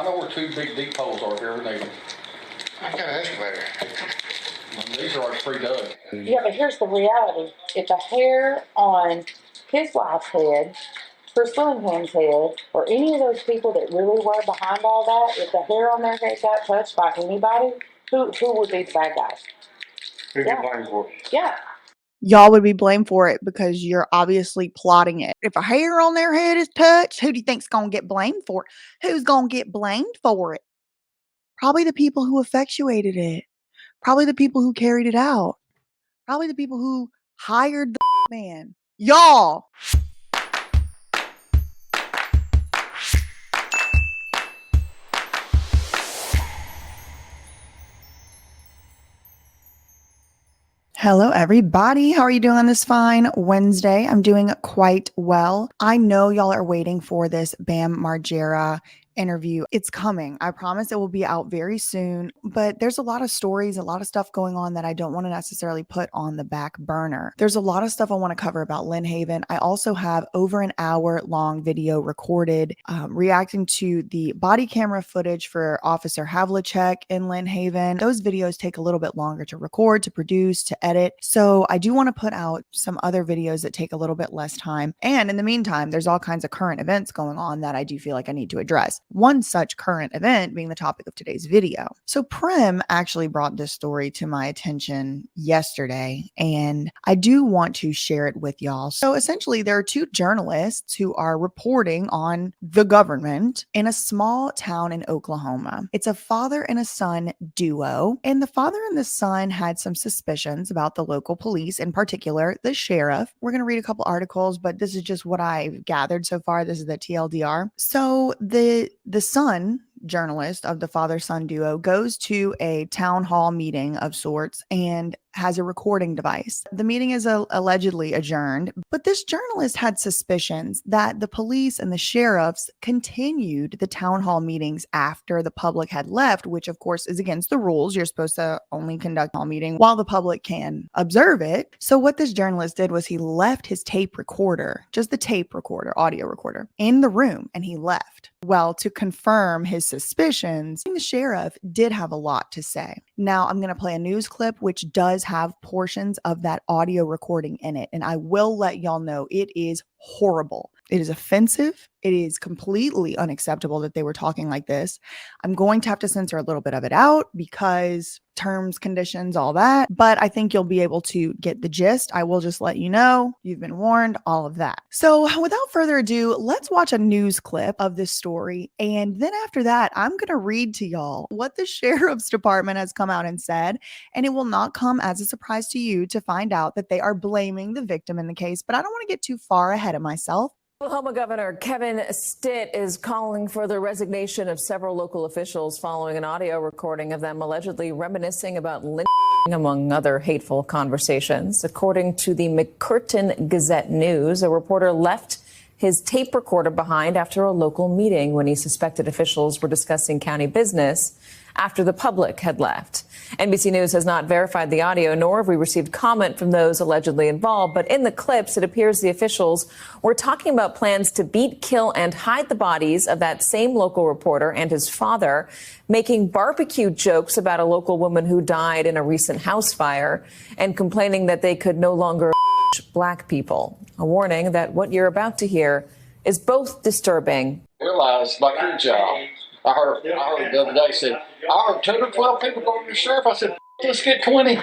I know where two big deep holes are here in Navy. I got an excavator. These are like pre-dug. Yeah, but here's the reality. If the hair on his wife's head, Priscilla's head, or any of those people that really were behind all that, if the hair on their head got touched by anybody, who would be the bad guys? Who'd you blame for? Yeah. Y'all would be blamed for it because you're obviously plotting it. If a hair on their head is touched, who do you think's going to get blamed for it? Who's going to get blamed for it? Probably the people who effectuated it. Probably the people who carried it out. Probably the people who hired the man. Y'all. Hello, everybody. How are you doing on this fine Wednesday? I'm doing quite well. I know y'all are waiting for this Bam Margera interview. It's coming. I promise it will be out very soon, but there's a lot of stories, a lot of stuff going on that I don't want to necessarily put on the back burner. There's a lot of stuff I want to cover about Lynn Haven. I also have over an hour long video recorded reacting to the body camera footage for Officer Havlicek in Lynn Haven. Those videos take a little bit longer to record, to produce, to edit. So I do want to put out some other videos that take a little bit less time. And in the meantime, there's all kinds of current events going on that I do feel like I need to address. One such current event being the topic of today's video. So Prim actually brought this story to my attention yesterday, and I do want to share it with y'all. So essentially, there are two journalists who are reporting on the government in a small town in Oklahoma. It's a father and a son duo, and the father and the son had some suspicions about the local police, in particular, the sheriff. We're going to read a couple articles, but this is just what I've gathered so far. This is the TLDR. So the son journalist of the father-son duo goes to a town hall meeting of sorts and has a recording device. The meeting is allegedly adjourned, but this journalist had suspicions that the police and the sheriffs continued the town hall meetings after the public had left, which of course is against the rules. You're supposed to only conduct a meeting while the public can observe it. So what this journalist did was he left his tape recorder, just the tape recorder, audio recorder, in the room, and he left. Well, to confirm his suspicions, the sheriff did have a lot to say. Now, I'm going to play a news clip which does have portions of that audio recording in it, and I will let y'all know it is horrible. It is offensive. It is completely unacceptable that they were talking like this. I'm going to have to censor a little bit of it out because terms, conditions, all that, but I think you'll be able to get the gist. I will just let you know. You've been warned, all of that. So without further ado, let's watch a news clip of this story. And then after that, I'm going to read to y'all what the sheriff's department has come out and said. And it will not come as a surprise to you to find out that they are blaming the victim in the case, but I don't want to get too far ahead of myself. Oklahoma Governor Kevin Stitt is calling for the resignation of several local officials following an audio recording of them allegedly reminiscing about lynching, among other hateful conversations. According to the McCurtain Gazette News, a reporter left his tape recorder behind after a local meeting when he suspected officials were discussing county business after the public had left. NBC News has not verified the audio, nor have we received comment from those allegedly involved. But in the clips, it appears the officials were talking about plans to beat, kill, and hide the bodies of that same local reporter and his father, making barbecue jokes about a local woman who died in a recent house fire, and complaining that they could no longer black people. A warning that what you're about to hear is both disturbing. Realize, like your job. I heard the other day said, I heard 10 or 12 people going to the sheriff. I said, let's get 20.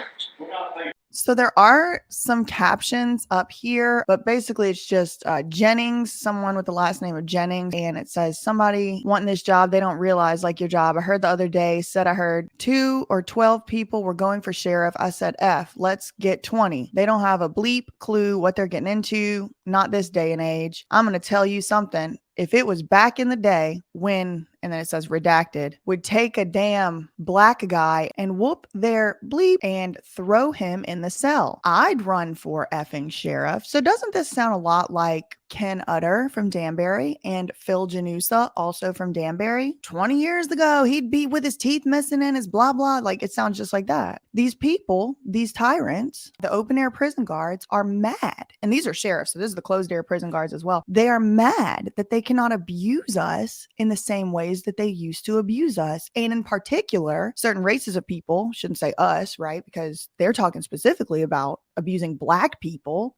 So there are some captions up here, but basically it's just Jennings, someone with the last name of Jennings, and it says somebody wanting this job, they don't realize like your job. I heard the other day, said I heard 2 or 12 people were going for sheriff. I said, F, let's get 20. They don't have a bleep clue what they're getting into, not this day and age. I'm going to tell you something. If it was back in the day when, and then it says redacted, would take a damn black guy and whoop their bleep and throw him in the cell, I'd run for effing sheriff. So doesn't this sound a lot like Ken Utter from Danbury and Phil Janusa, also from Danbury. 20 years ago, he'd be with his teeth missing in his blah, blah. Like, it sounds just like that. These people, these tyrants, the open air prison guards are mad. And these are sheriffs. So this is the closed air prison guards as well. They are mad that they cannot abuse us in the same ways that they used to abuse us. And in particular, certain races of people, shouldn't say us, right? Because they're talking specifically about abusing Black people.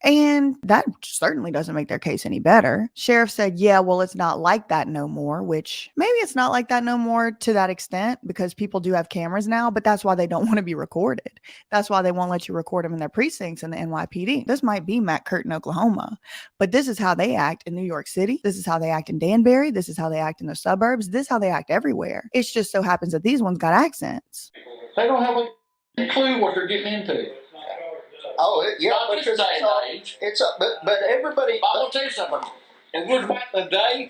And that certainly doesn't make their case any better. Sheriff said, yeah, well, it's not like that no more, which maybe it's not like that no more to that extent because people do have cameras now, but that's why they don't want to be recorded. That's why they won't let you record them in their precincts in the NYPD. This might be McCurtain, Oklahoma, but this is how they act in New York City. This is how they act in Danbury. This is how they act in the suburbs. This is how they act everywhere. It just so happens that these ones got accents. They don't have a clue what they're getting into. Oh, yeah, Not but this day and age. but everybody. I'm gonna tell you something. It was back in the day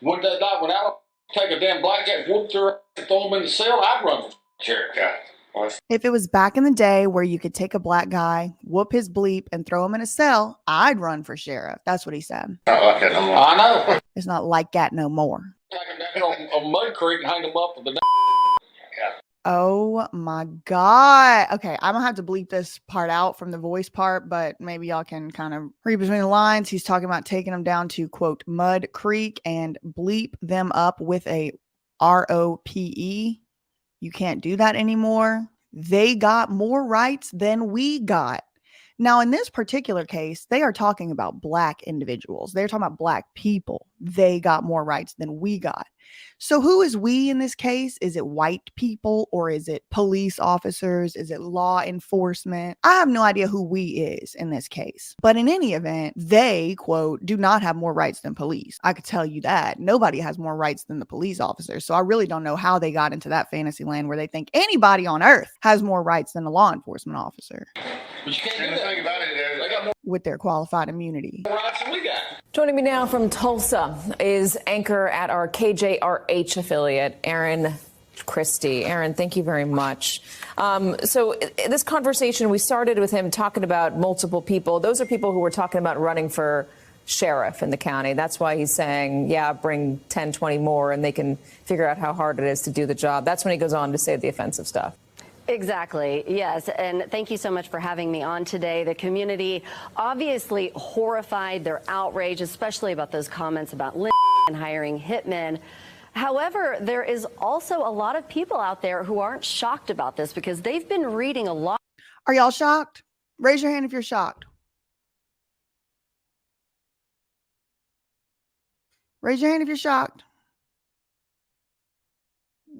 when they got when I would take a damn blackjack, whoop their ass, and throw them in the cell. I'd run for sheriff. Yeah. If it was back in the day where you could take a Black guy, whoop his bleep, and throw him in a cell, I'd run for sheriff. That's what he said. Not like that no more. I know. It's not like that no more. Take them down on Mud Creek and hang them up with the. Oh my God. Okay, I'm gonna have to bleep this part out from the voice part, but maybe y'all can kind of read between the lines. He's talking about taking them down to, quote, Mud Creek and bleep them up with a ROPE. You can't do that anymore. They got more rights than we got. Now, in this particular case, they are talking about Black individuals. They're talking about Black people. They got more rights than we got. So who is we in this case? Is it white people or is it police officers? Is it law enforcement? I have no idea who we is in this case. But in any event, they, quote, do not have more rights than police. I could tell you that. Nobody has more rights than the police officers. So I really don't know how they got into that fantasy land where they think anybody on earth has more rights than a law enforcement officer. But you can't do And the that. thing about it is, They got more With their qualified immunity. rights than we got. Joining me now from Tulsa is anchor at our KJRH affiliate, Aaron Christie. Aaron, thank you very much. So this conversation, we started with him talking about multiple people. Those are people who were talking about running for sheriff in the county. That's why he's saying, yeah, bring 10, 20 more and they can figure out how hard it is to do the job. That's when he goes on to say the offensive stuff. Exactly. Yes. And thank you so much for having me on today. The community obviously horrified, their outrage, especially about those comments about and hiring hitmen. However, there is also a lot of people out there who aren't shocked about this because they've been reading a lot. Are y'all shocked? Raise your hand if you're shocked. Raise your hand if you're shocked.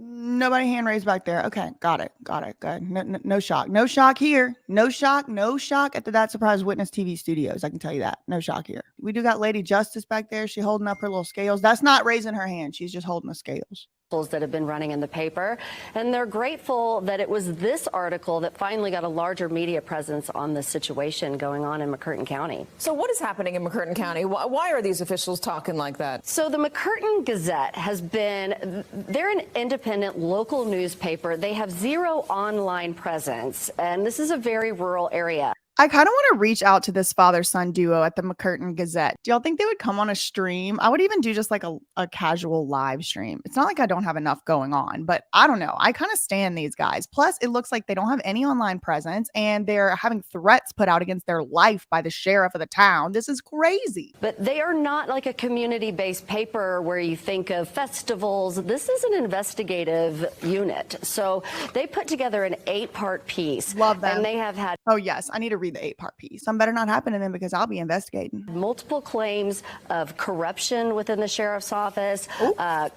Nobody hand raised back there. Okay, got it. Good. No shock. No shock here. No shock at the That Surprise Witness TV studios. I can tell you that. No shock here. We do got Lady Justice back there. She holding up her little scales. That's not raising her hand. She's just holding the scales. That have been running in the paper, and they're grateful that it was this article that finally got a larger media presence on the situation going on in McCurtain County. So what is happening in McCurtain County? Why are these officials talking like that? So the McCurtain Gazette they're an independent local newspaper. They have zero online presence, and this is a very rural area. I kind of want to reach out to this father-son duo at the McCurtain Gazette. Do y'all think they would come on a stream? I would even do just like a casual live stream. It's not like I don't have enough going on, but I don't know. I kind of stand these guys. Plus, it looks like they don't have any online presence and they're having threats put out against their life by the sheriff of the town. This is crazy. But they are not like a community-based paper where you think of festivals. This is an investigative unit. So they put together an 8-part piece. Love them. And they have had... Oh, yes. I need to read the 8-part piece. Some better not happen to them because I'll be investigating. Multiple claims of corruption within the sheriff's office,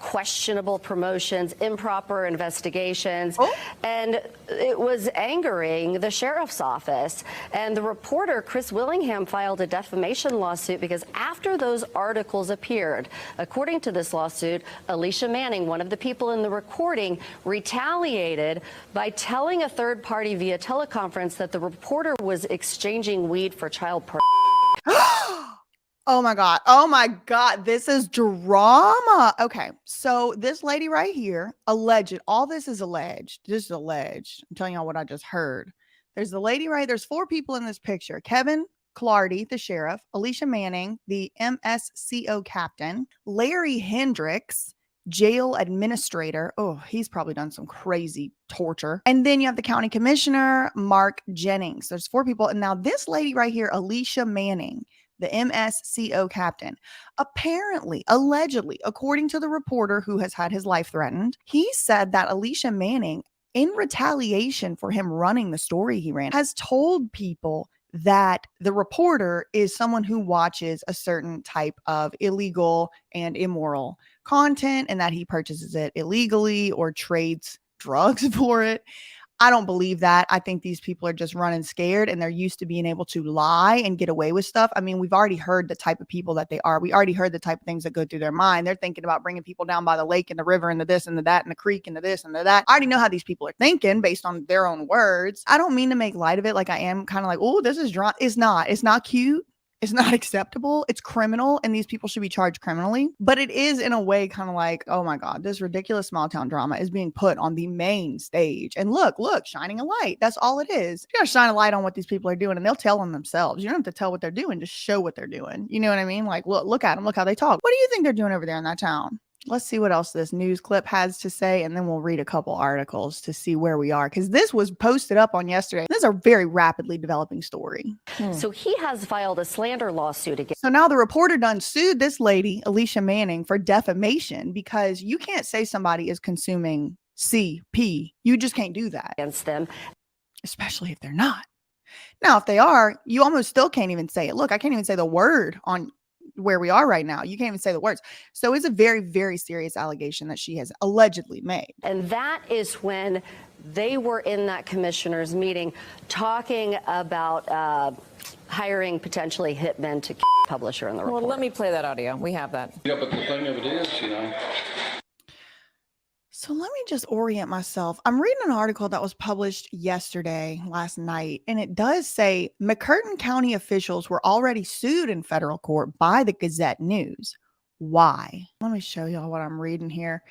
questionable promotions, improper investigations, and it was angering the sheriff's office. And the reporter, Chris Willingham, filed a defamation lawsuit because after those articles appeared, according to this lawsuit, Alicia Manning, one of the people in the recording, retaliated by telling a third party via teleconference that the reporter was exchanging weed for child porn. Oh my God. This is drama. Okay. So this lady right here, all this is alleged. This is alleged. I'm telling y'all what I just heard. There's the lady there's 4 people in this picture. Kevin, Clardy, the sheriff, Alicia Manning, the MSCO captain, Larry Hendricks, jail administrator. Oh, he's probably done some crazy torture. And then you have the county commissioner, Mark Jennings. There's 4 people. And now this lady right here, Alicia Manning, the MSCO captain, apparently, allegedly, according to the reporter who has had his life threatened, he said that Alicia Manning, in retaliation for him running the story he ran, has told people that the reporter is someone who watches a certain type of illegal and immoral content and that he purchases it illegally or trades drugs for it. I don't believe that. I think these people are just running scared and they're used to being able to lie and get away with stuff. I mean, we've already heard the type of people that they are. We already heard the type of things that go through their mind. They're thinking about bringing people down by the lake and the river and the this and the that and the creek and the this and the that. I already know how these people are thinking based on their own words. I don't mean to make light of it like I am kind of like, oh, this is drama. It's not. It's not cute. It's not acceptable. It's criminal, and these people should be charged criminally. But it is in a way kind of like, oh my God, this ridiculous small town drama is being put on the main stage. And look, shining a light. That's all it is. You gotta shine a light on what these people are doing, and they'll tell them themselves. You don't have to tell what they're doing, just show what they're doing. You know what I mean? Like, look at them. Look how they talk. What do you think they're doing over there in that town? Let's see what else this news clip has to say, and then we'll read a couple articles to see where we are, because this was posted up on yesterday. This is a very rapidly developing story. So he has filed a slander lawsuit against. So now the reporter done sued this lady, Alicia Manning, for defamation, because you can't say somebody is consuming CP. You just can't do that. Against them. Especially if they're not. Now, if they are, you almost still can't even say it. Look, I can't even say the word on where we are right now. You can't even say the words. So it's a very, very serious allegation that she has allegedly made. And that is when they were in that commissioner's meeting talking about hiring potentially Hitman to publisher in the report. Well, let me play that audio. We have that. Yeah, but the thing of it is, So let me just orient myself. I'm reading an article that was published last night, and it does say McCurtain County officials were already sued in federal court by the Gazette News. Why? Let me show y'all what I'm reading here.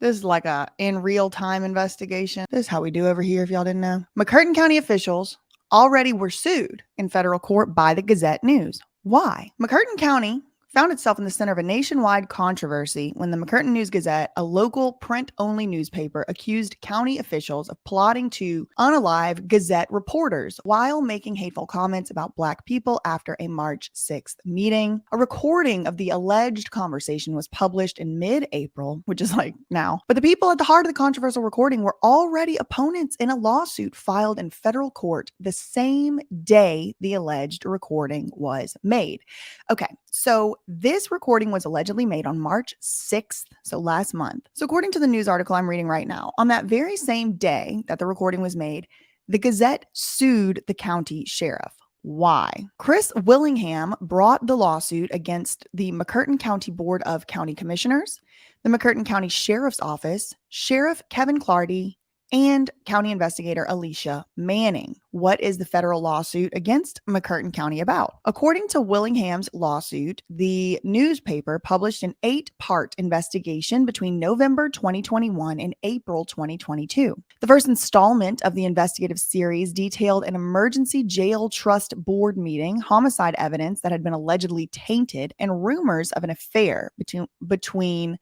This is like a in real time investigation. This is how we do over here, if y'all didn't know. McCurtain County officials already were sued in federal court by the Gazette News. Why? McCurtain County found itself in the center of a nationwide controversy when the McCurtain News-Gazette, a local print-only newspaper, accused county officials of plotting to unalive Gazette reporters while making hateful comments about Black people after a March 6th meeting. A recording of the alleged conversation was published in mid-April, which is like now. But the people at the heart of the controversial recording were already opponents in a lawsuit filed in federal court the same day the alleged recording was made. Okay, so this recording was allegedly made on March 6th, so last month. So according to the news article I'm reading right now, on that very same day that the recording was made, the Gazette sued the county sheriff. Why? Chris Willingham brought the lawsuit against the McCurtain County Board of County Commissioners, the McCurtain County Sheriff's Office, Sheriff Kevin Clardy, and County Investigator Alicia Manning. What is the federal lawsuit against McCurtain County about? According to Willingham's lawsuit, the newspaper published an 8-part investigation between November 2021 and April 2022. The first installment of the investigative series detailed an emergency jail trust board meeting, homicide evidence that had been allegedly tainted, and rumors of an affair between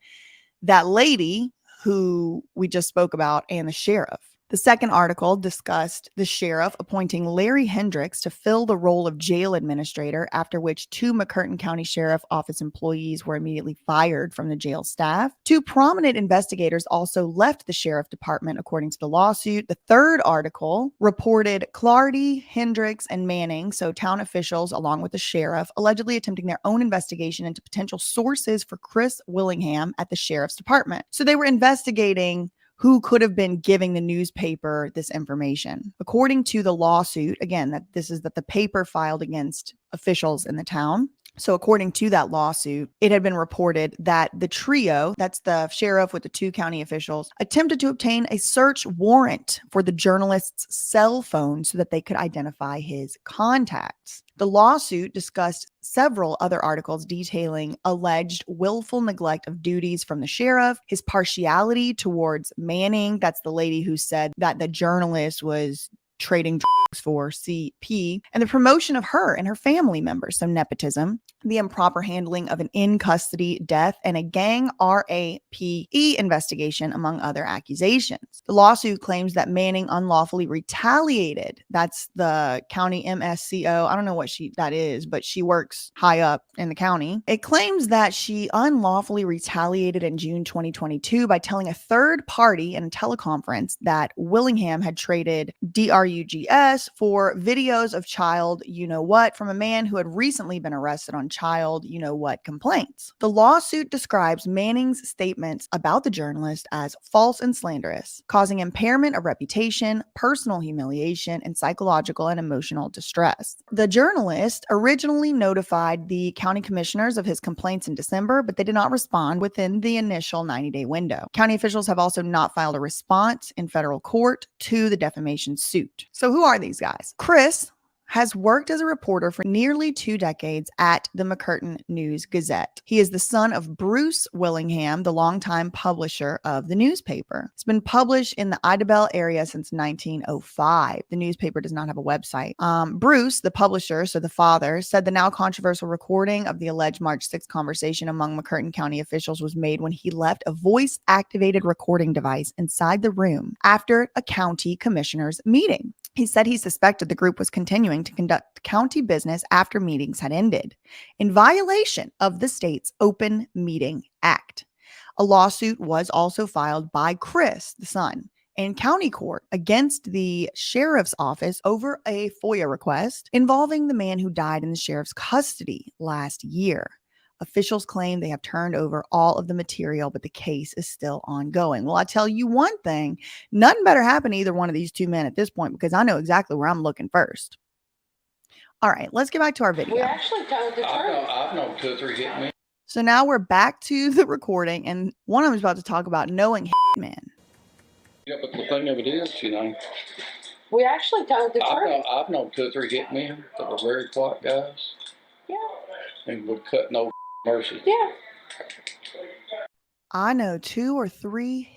that lady who we just spoke about and the sheriff. The second article discussed the sheriff appointing Larry Hendricks to fill the role of jail administrator, after which 2 McCurtain County Sheriff Office employees were immediately fired from the jail staff. 2 prominent investigators also left the sheriff department, according to the lawsuit. The third article reported Clardy, Hendricks, and Manning, so town officials along with the sheriff, allegedly attempting their own investigation into potential sources for Chris Willingham at the sheriff's department. So they were investigating who could have been giving the newspaper this information. According to the lawsuit, again, that the paper filed against officials in the town. So according to that lawsuit, it had been reported that the trio, that's the sheriff with the 2 county officials, attempted to obtain a search warrant for the journalist's cell phone so that they could identify his contacts. The lawsuit discussed several other articles detailing alleged willful neglect of duties from the sheriff, his partiality towards Manning, that's the lady who said that the journalist was trading for CP, and the promotion of her and her family members. So nepotism, the improper handling of an in-custody death, and a gang RAPE investigation, among other accusations. The lawsuit claims that Manning unlawfully retaliated. That's the county MSCO. I don't know what that is, but she works high up in the county. It claims that she unlawfully retaliated in June 2022 by telling a third party in a teleconference that Willingham had traded DRUGS for videos of child you-know-what from a man who had recently been arrested on child you-know-what complaints. The lawsuit describes Manning's statements about the journalist as false and slanderous, causing impairment of reputation, personal humiliation, and psychological and emotional distress. The journalist originally notified the county commissioners of his complaints in December, but they did not respond within the initial 90-day window. County officials have also not filed a response in federal court to the defamation suit. So who are these guys? Chris has worked as a reporter for nearly 2 decades at the McCurtain News-Gazette. He is the son of Bruce Willingham, the longtime publisher of the newspaper. It's been published in the Idabel area since 1905. The newspaper does not have a website. Bruce, the publisher, so the father, said the now controversial recording of the alleged March 6th conversation among McCurtain County officials was made when he left a voice-activated recording device inside the room after a county commissioner's meeting. He said he suspected the group was continuing to conduct county business after meetings had ended, in violation of the state's Open Meeting Act. A lawsuit was also filed by Chris, the son, in county court against the sheriff's office over a FOIA request involving the man who died in the sheriff's custody last year. Officials claim they have turned over all of the material, but the case is still ongoing. Well, I tell you one thing, nothing better happen to either one of these two men at this point, because I know exactly where I'm looking first. All right, let's get back to our video. We actually told the truth. I've known 2 or 3 hitmen. So now we're back to the recording, and one of them is about to talk about knowing Hitman. Yeah, but the thing of it is, We actually told the truth. I've known 2 or 3 hitmen that were very quiet guys. Yeah. And would cut no mercy. Yeah. I know 2 or 3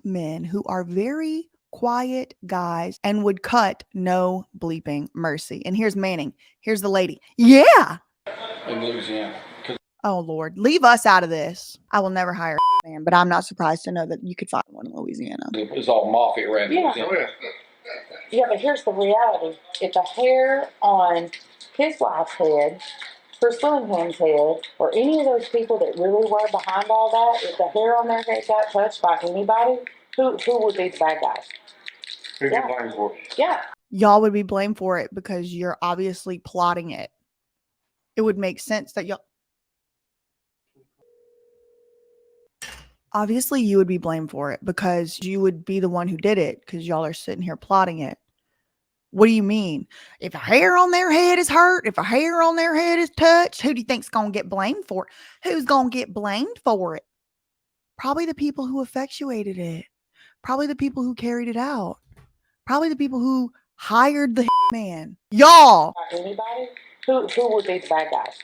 men who are very quiet guys and would cut no bleeping mercy. And here's Manning. Here's the lady. Yeah. In Louisiana. Oh, Lord. Leave us out of this. I will never hire a man, but I'm not surprised to know that you could find one in Louisiana. It was all mafia around Louisiana. Yeah, but here's the reality. If the hair on his wife's head, Chris Willingham's head, or any of those people that really were behind all that, if the hair on their head got touched by anybody, who would be the bad guys? Who'd you blame for? Yeah. Y'all would be blamed for it because you're obviously plotting it. It would make sense that y'all... Obviously, you would be blamed for it because you would be the one who did it because y'all are sitting here plotting it. What do you mean? If a hair on their head is hurt, if a hair on their head is touched, who do you think's going to get blamed for it? Who's going to get blamed for it? Probably the people who effectuated it. Probably the people who carried it out. Probably the people who hired the man. Y'all. Anybody? Who would be the bad guys?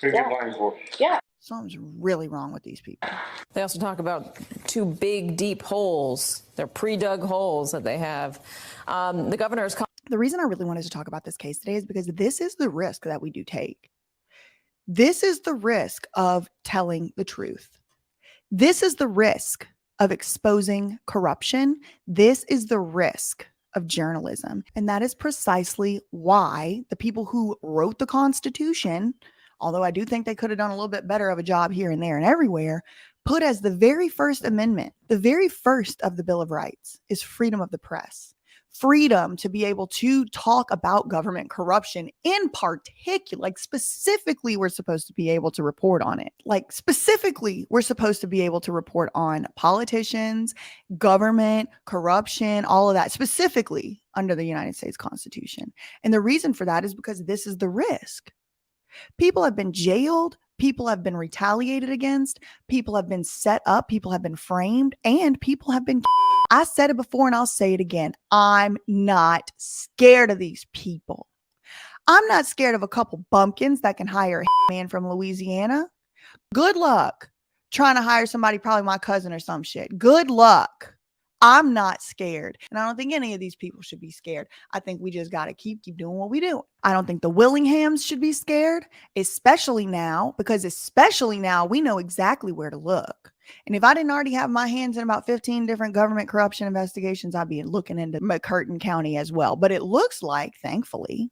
Who'd you blame for? Yeah. Something's really wrong with these people. They also talk about 2 big, deep holes. They're pre-dug holes that they have. The governor's... The reason I really wanted to talk about this case today is because this is the risk that we do take. This is the risk of telling the truth. This is the risk of exposing corruption. This is the risk of journalism. And that is precisely why the people who wrote the Constitution, although I do think they could have done a little bit better of a job here and there and everywhere, put as the very first amendment, the very first of the Bill of Rights, is freedom of the press. Freedom to be able to talk about government corruption in particular. Like specifically, we're supposed to be able to report on it. Like specifically, we're supposed to be able to report on politicians, government, corruption, all of that, specifically under the United States Constitution. And the reason for that is because this is the risk. People have been jailed. People have been retaliated against. People have been set up. People have been framed. And people have been... I said it before and I'll say it again. I'm not scared of these people. I'm not scared of a couple bumpkins that can hire a man from Louisiana. Good luck trying to hire somebody, probably my cousin or some shit. Good luck. I'm not scared. And I don't think any of these people should be scared. I think we just got to keep doing what we do. I don't think the Willinghams should be scared, especially now, because especially now we know exactly where to look. And if I didn't already have my hands in about 15 different government corruption investigations, I'd be looking into McCurtain County as well. But it looks like, thankfully,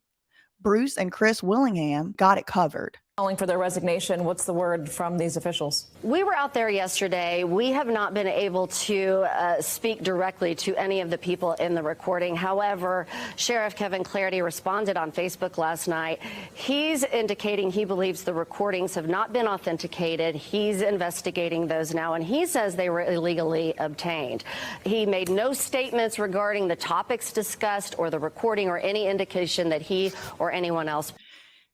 Bruce and Chris Willingham got it covered. Calling for their resignation. What's the word from these officials? We were out there yesterday. We have not been able to speak directly to any of the people in the recording. However, Sheriff Kevin Clarity responded on Facebook last night. He's indicating he believes the recordings have not been authenticated. He's investigating those now, and he says they were illegally obtained. He made no statements regarding the topics discussed or the recording or any indication that he or anyone else.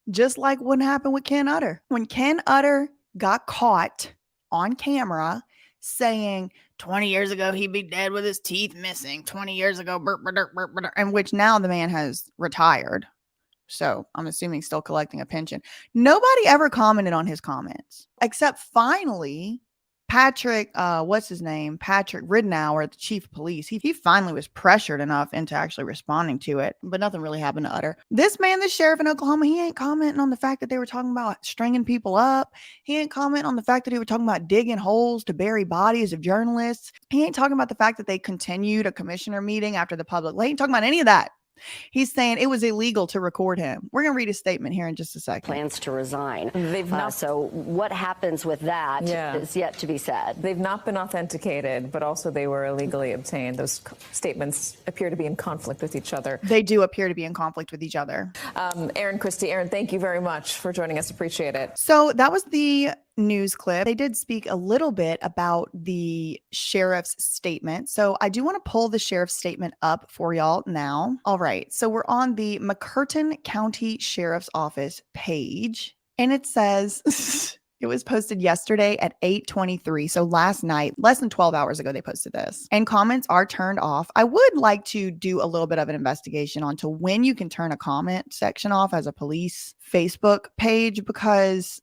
Just like what happened with Ken Utter. When Ken Utter got caught on camera saying 20 years ago he'd be dead with his teeth missing, 20 years ago, burp, burp, burp, burp, in which now the man has retired. So I'm assuming still collecting a pension. Nobody ever commented on his comments, except finally Patrick, what's his name? Patrick Ridenour, the chief of police. He finally was pressured enough into actually responding to it, but nothing really happened to Utter. This man, the sheriff in Oklahoma, he ain't commenting on the fact that they were talking about stringing people up. He ain't commenting on the fact that they were talking about digging holes to bury bodies of journalists. He ain't talking about the fact that they continued a commissioner meeting after the public. He ain't talking about any of that. He's saying it was illegal to record him. We're going to read his statement here in just a second. Plans to resign. So what happens with that is yet to be said. They've not been authenticated, but also they were illegally obtained. Those statements appear to be in conflict with each other. They do appear to be in conflict with each other. Aaron Christie. Aaron, thank you very much for joining us. Appreciate it. So that was the news clip. They did speak a little bit about the sheriff's statement. So I do want to pull the sheriff's statement up for y'all now. All right. So we're on the McCurtain County Sheriff's Office page, and it says it was posted yesterday at 8:23. So last night, less than 12 hours ago, they posted this, and comments are turned off. I would like to do a little bit of an investigation onto when you can turn a comment section off as a police Facebook page, because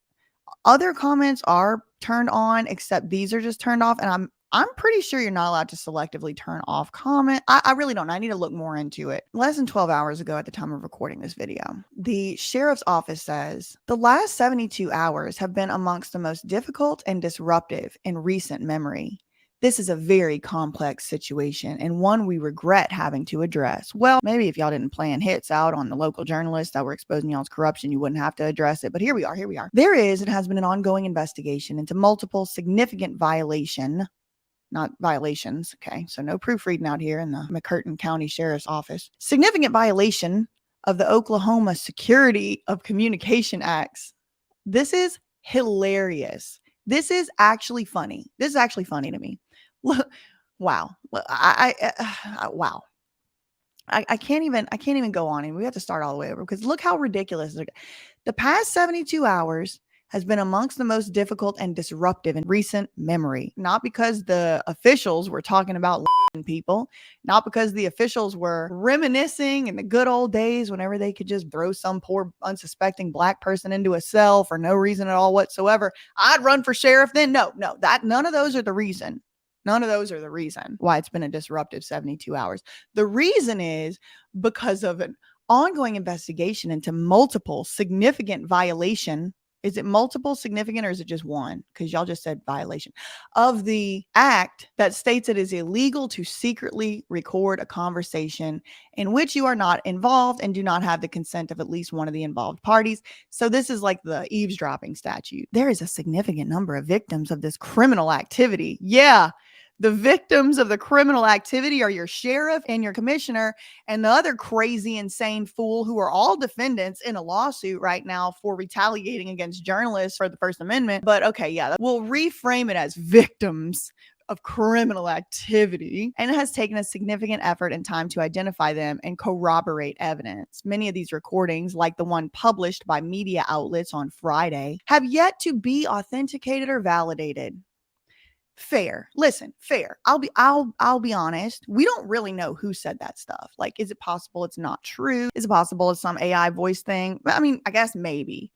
other comments are turned on, except these are just turned off. And I'm pretty sure you're not allowed to selectively turn off comment. I really don't know. I need to look more into it. Less than 12 hours ago at the time of recording this video, the sheriff's office says the last 72 hours have been amongst the most difficult and disruptive in recent memory. This is a very complex situation and one we regret having to address. Well, maybe if y'all didn't plan hits out on the local journalists that were exposing y'all's corruption, you wouldn't have to address it. But here we are. There is and has been an ongoing investigation into multiple significant violations. Okay, so no proofreading out here in the McCurtain County Sheriff's Office. Significant violation of the Oklahoma Security of Communication Acts. This is hilarious. This is actually funny. This is actually funny to me. Wow. Wow. I can't even go on, and we have to start all the way over because look how ridiculous. The past 72 hours has been amongst the most difficult and disruptive in recent memory. Not because the officials were talking about people, not because the officials were reminiscing in the good old days whenever they could just throw some poor unsuspecting black person into a cell for no reason at all whatsoever. I'd run for sheriff then. No, none of those are the reason. None of those are the reason why it's been a disruptive 72 hours. The reason is because of an ongoing investigation into multiple significant violation. Is it multiple significant or is it just one? Because y'all just said violation of the act that states it is illegal to secretly record a conversation in which you are not involved and do not have the consent of at least one of the involved parties. So this is like the eavesdropping statute. There is a significant number of victims of this criminal activity. Yeah. The victims of the criminal activity are your sheriff and your commissioner and the other crazy, insane fool who are all defendants in a lawsuit right now for retaliating against journalists for the First Amendment. But okay, yeah, we'll reframe it as victims of criminal activity, and it has taken a significant effort and time to identify them and corroborate evidence. Many of these recordings, like the one published by media outlets on Friday, have yet to be authenticated or validated. Fair. Listen, fair. I'll be honest. We don't really know who said that stuff. Like, is it possible it's not true? Is it possible it's some AI voice thing? I mean, I guess maybe.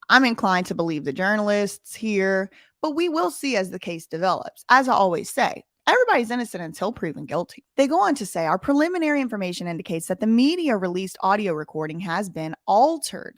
I'm inclined to believe the journalists here, but we will see as the case develops. As I always say, Everybody's innocent until proven guilty. They go on to say, our preliminary information indicates that the media released audio recording has been altered.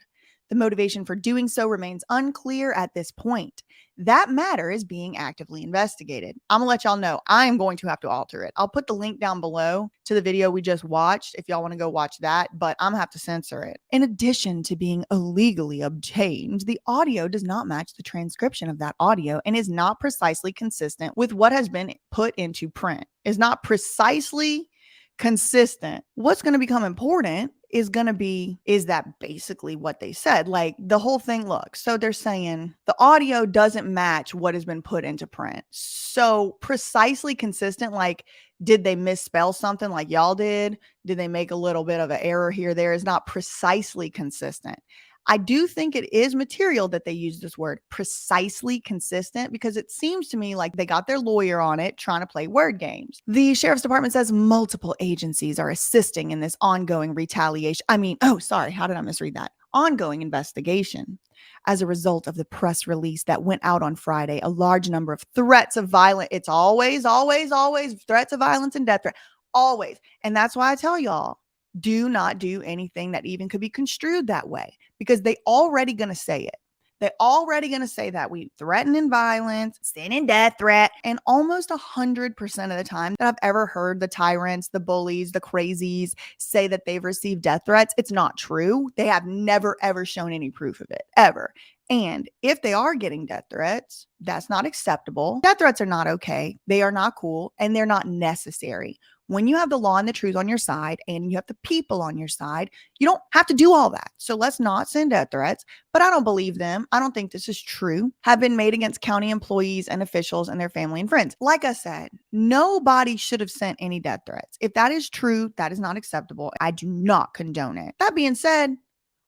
The motivation for doing so remains unclear at this point. That matter is being actively investigated. I'm gonna let y'all know I'm going to have to alter it. I'll put the link down below to the video we just watched if y'all want to go watch that, but I'm gonna have to censor it. In addition to being illegally obtained, the audio does not match the transcription of that audio and is not precisely consistent with what has been put into print. Is not precisely consistent. What's going to become important is going to be, is that basically what they said? Like the whole thing, look, so they're saying the audio doesn't match what has been put into print. So precisely consistent, like did they misspell something like y'all did? Did they make a little bit of an error here? There is not precisely consistent. I do think it is material that they use this word precisely consistent because it seems to me like they got their lawyer on it trying to play word games. The sheriff's department says multiple agencies are assisting in this ongoing retaliation. How did I misread that? Ongoing investigation. As a result of the press release that went out on Friday, a large number of threats of violence. It's always threats of violence and death threat. Always. And that's why I tell y'all, do not do anything that even could be construed that way because they already going to say it. They're already going to say that we threaten in violence, sending death threat. And almost 100% of the time that I've ever heard the tyrants, the bullies, the crazies say that they've received death threats, it's not true. They have never, ever shown any proof of it, ever. And if they are getting death threats, that's not acceptable. Death threats are not okay. They are not cool and they're not necessary. When you have the law and the truth on your side and you have the people on your side, you don't have to do all that. So let's not send death threats. But I don't believe them. I don't think this is true. Have been made against county employees and officials and their family and friends. Like I said, nobody should have sent any death threats. If that is true, that is not acceptable. I do not condone it. That being said,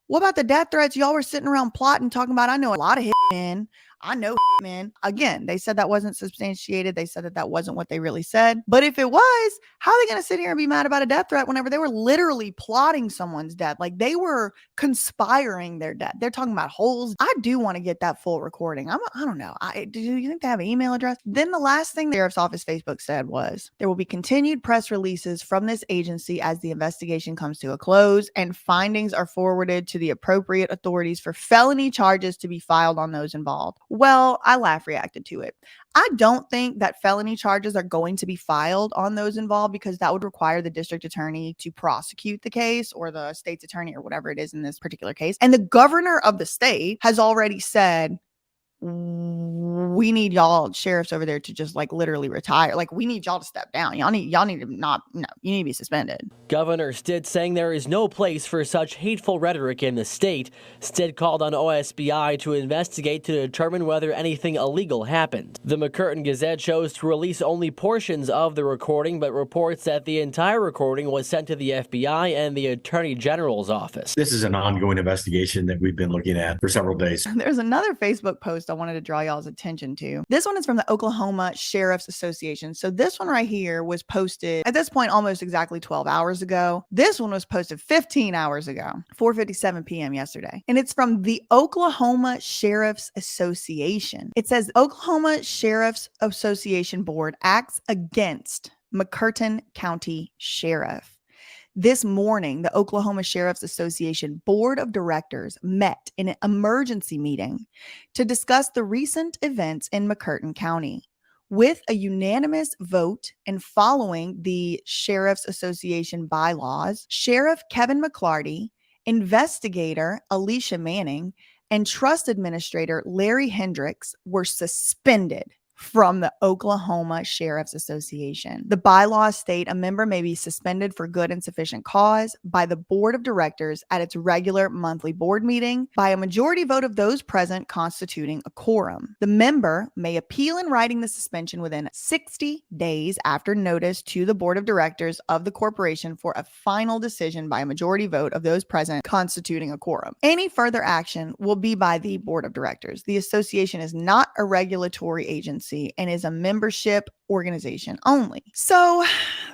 what about the death threats y'all were sitting around plotting, talking about? I know a lot of hitmen. I know hitmen. Again, they said that wasn't substantiated. They said that that wasn't what they really said. But if it was, how are they going to sit here and be mad about a death threat whenever they were literally plotting someone's death? Like they were conspiring their death. They're talking about holes. I do want to get that full recording. I don't know. Do you think they have an email address? Then the last thing the Sheriff's Office Facebook said was there will be continued press releases from this agency as the investigation comes to a close and findings are forwarded to the appropriate authorities for felony charges to be filed on those involved. Well, I laugh reacted to it. I don't think that felony charges are going to be filed on those involved because that would require the district attorney to prosecute the case or the state's attorney or whatever it is in this particular case. And the governor of the state has already said, we need y'all sheriffs over there to just like literally retire. Like we need y'all to step down. Y'all need to not, no, you need to be suspended. Governor Stitt saying there is no place for such hateful rhetoric in the state. Stitt called on OSBI to investigate to determine whether anything illegal happened. The McCurtain Gazette chose to release only portions of the recording, but reports that the entire recording was sent to the FBI and the Attorney General's office. This is an ongoing investigation that we've been looking at for several days. There's another Facebook post I wanted to draw y'all's attention to. This one is from the Oklahoma Sheriff's Association. So this one right here was posted at this point almost exactly 12 hours ago. This one was posted 15 hours ago, 4:57 p.m. yesterday. And it's from the Oklahoma Sheriff's Association. It says Oklahoma Sheriff's Association Board acts against McCurtain County Sheriff. This morning, the Oklahoma Sheriff's Association Board of Directors met in an emergency meeting to discuss the recent events in McCurtain County. With a unanimous vote and following the Sheriff's Association bylaws, Sheriff Kevin McClarty, investigator Alicia Manning, and trust administrator Larry Hendricks were suspended from the Oklahoma Sheriff's Association. The bylaws state a member may be suspended for good and sufficient cause by the board of directors at its regular monthly board meeting by a majority vote of those present constituting a quorum. The member may appeal in writing the suspension within 60 days after notice to the board of directors of the corporation for a final decision by a majority vote of those present constituting a quorum. Any further action will be by the board of directors. The association is not a regulatory agency and is a membership organization only. So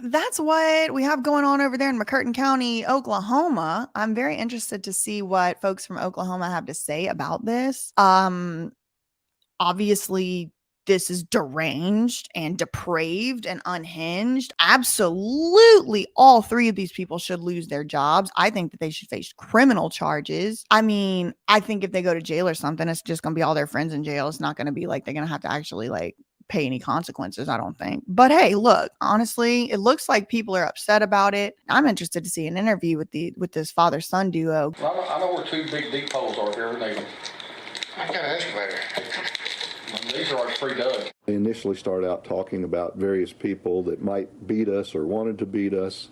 that's what we have going on over there in McCurtain County, Oklahoma. I'm very interested to see what folks from Oklahoma have to say about this. Obviously, this is deranged and depraved and unhinged. Absolutely, all three of these people should lose their jobs. I think that they should face criminal charges. I mean, I think if they go to jail or something, it's just going to be all their friends in jail. It's not going to be like they're going to have to actually like pay any consequences, I don't think. But hey, look, honestly, it looks like people are upset about it. I'm interested to see an interview with this father-son duo. I know where two big deep holes are here. I got an excavator. These are like 3 dug. They initially start out talking about various people that might beat us or wanted to beat us,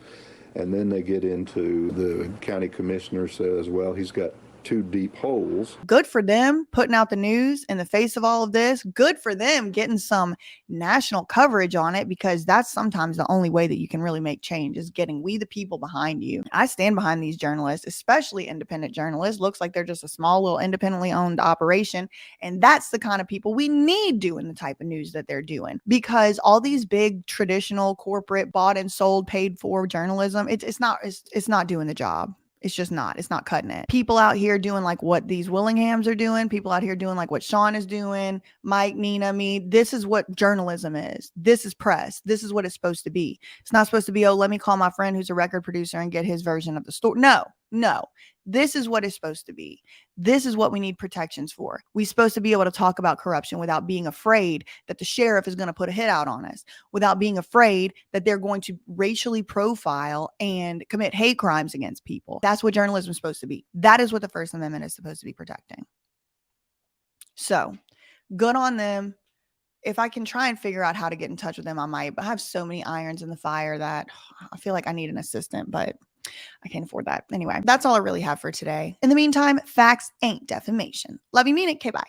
and then they get into the county commissioner says, well, he's got 2 deep holes. Good for them putting out the news in the face of all of this. Good for them getting some national coverage on it, because that's sometimes the only way that you can really make change, is getting we the people behind you. I stand behind these journalists, especially independent journalists. Looks like they're just a small little independently owned operation. And that's the kind of people we need doing the type of news that they're doing, because all these big traditional corporate bought and sold paid for journalism, it's not doing the job. It's just not. It's not cutting it. People out here doing like what these Willinghams are doing. People out here doing like what Sean is doing. Mike, Nina, me. This is what journalism is. This is press. This is what it's supposed to be. It's not supposed to be, oh, let me call my friend who's a record producer and get his version of the story. No. This is what it's supposed to be. This is what we need protections for. We're supposed to be able to talk about corruption without being afraid that the sheriff is going to put a hit out on us, without being afraid that they're going to racially profile and commit hate crimes against people. That's what journalism is supposed to be. That is what the First Amendment is supposed to be protecting. So, good on them. If I can try and figure out how to get in touch with them, I might. But I have so many irons in the fire that I feel like I need an assistant, but I can't afford that. Anyway, that's all I really have for today. In the meantime, facts ain't defamation. Love you, mean it. Okay, bye.